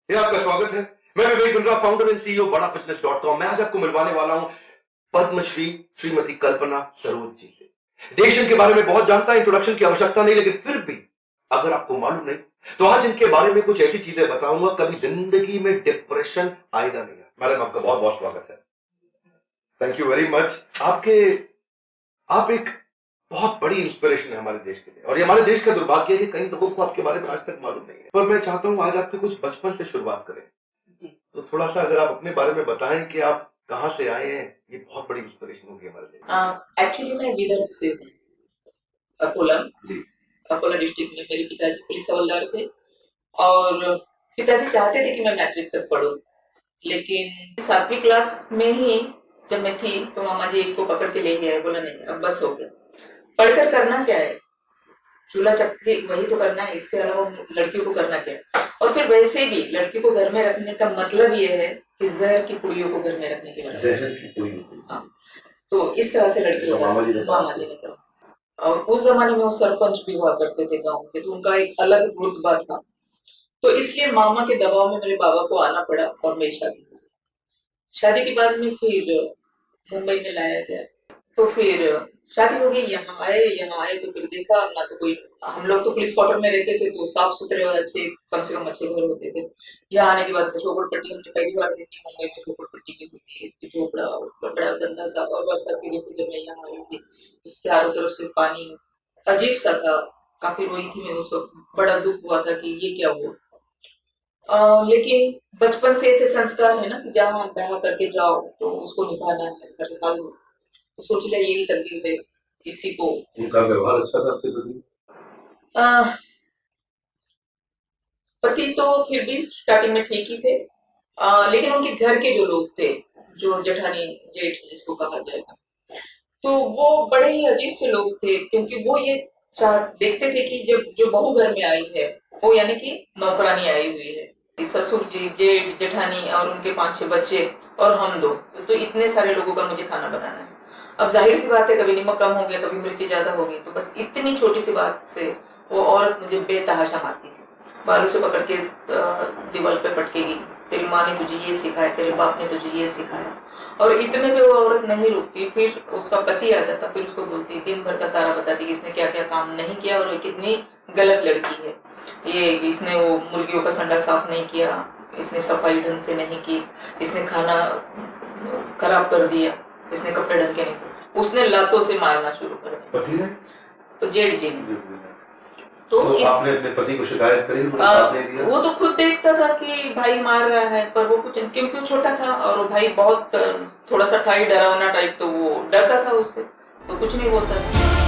ये आपका स्वागत है। मैं Vivek Bindra, founder and CEO बड़ा बिजनेस .com। मैं आज आपको मिलवाने वाला हूं पद्मश्री श्रीमती कल्पना सरोज जी से। देश इनके बारे में बहुत जानता है, इंट्रोडक्शन की आवश्यकता नहीं, लेकिन फिर भी अगर आपको मालूम नहीं तो आज इनके बारे में कुछ ऐसी चीजें बताऊंगा, कभी जिंदगी में डिप्रेशन आएगा नहीं। मैडम, आपका बहुत बहुत स्वागत है। Thank you very much. आप एक बहुत बड़ी इंस्पिरेशन है हमारे देश के लिए, और ये हमारे देश का दुर्भाग्य है कि कई लोगों को आपके बारे में आज तक मालूम नहीं है। पर मैं चाहता हूं आज आपके कुछ बचपन से शुरुआत करें। तो थोड़ा सा अगर आप अपने बारे में बताएं कि आप कहां से आए हैं, ये बहुत बड़ी इंस्पिरेशन होगी हमारे लिए। एक्चुअली मैं विदर्भ से हूँ, अकोला डिस्ट्रिक्ट में। मेरे पिताजी पुलिस हवलदार थे और पिताजी चाहते थे कि मैं मैट्रिक तक पढूं, लेकिन 7वीं क्लास में ही जब मैं थी तो मामा जी को पकड़ के ले गए। बोला नहीं, अब बस हो गया, पढ़कर करना क्या है, चूल्हा चक्की वही तो करना है, इसके अलावा लड़कियों को करना क्या है। और फिर वैसे भी लड़की को घर में रखने का मतलब ये है कि जहर की पुड़ियों को घर में रखने के लिए। हाँ, तो इस तरह से लड़की मामा जी ने कहा। और उस जमाने में वो सरपंच भी हुआ करते थे गांव के, तो उनका एक अलग रुतबा था। तो इसलिए मामा के दबाव में मेरे बाबा को आना पड़ा और मेरी शादी के बाद में फिर मुंबई में लाया गया। तो फिर शादी हो गई, यहाँ आए तो फिर देखा ना, तो कोई, हम लोग तो पुलिस क्वार्टर में रहते थे तो साफ सुथरे और अच्छे, कम से कम अच्छे घर होते थे। यहाँ आने के बाद झोपड़पट्टी हमने पहली बार देखी मुंबई में, झोपड़पट्टी की होती है, झोपड़ा बड़ा गंदा सा। और बरसात के दिन जब मैं यहाँ आई थी, उसके चारों तरफ से पानी, अजीब सा था। काफी रोई थी मैं उस वक्त, बड़ा दुख हुआ था कि ये क्या हुआ। लेकिन बचपन से ऐसे संस्कार है ना कि जहाँ ब्याह करके जाओ तो उसको निभाना है, घर निकाल दो, तो सोच लिया यही तकदीर है किसी को। उनका व्यवहार अच्छा था आपके प्रति? पति तो फिर भी स्टार्टिंग में ठीक ही थे, लेकिन उनके घर के जो लोग थे, जो जेठानी जेठ जिसको कहा जाएगा, तो वो बड़े ही अजीब से लोग थे। क्योंकि वो ये देखते थे कि जब जो बहू घर में आई है वो यानी कि नौकरानी आई हुई है, ससुर जी, जेठ, जेठानी और उनके 5-6 बच्चे और हम दो, तो इतने सारे लोगों का मुझे खाना बनाना है। अब जाहिर सी बात है, कभी नमक कम हो गया, कभी मिर्ची ज्यादा हो गई, तो बस इतनी छोटी सी बात से वो औरत मुझे बेतहाशा मारती थी। बालू से पकड़ के दीवार पे पटकेगी, तेरी माँ ने तुझे ये सिखाया, तेरे बाप ने तुझे ये सिखाया। और इतने में वो औरत नहीं रुकती, फिर उसका पति आ जाता, फिर उसको बोलती, दिन भर का सारा बताती कि इसने क्या क्या काम नहीं किया और कितनी गलत लड़की है ये, इसने वो मुर्गियों का संडा साफ नहीं किया, इसने सफाई ढंग से नहीं की, इसने खाना खराब कर दिया, इसने कपड़े ढंग के नहीं। उसने लातों से मारना शुरू कर दिया। पति ने? तो जेठ जी ने। तो आपने अपने पति को शिकायत करी? साथ नहीं दिया? वो तो खुद देखता था कि भाई मार रहा है, पर वो कुछ, क्योंकि छोटा था और वो भाई बहुत थोड़ा सा था ही डरावना टाइप, तो वो डरता था उससे, तो कुछ नहीं बोलता था।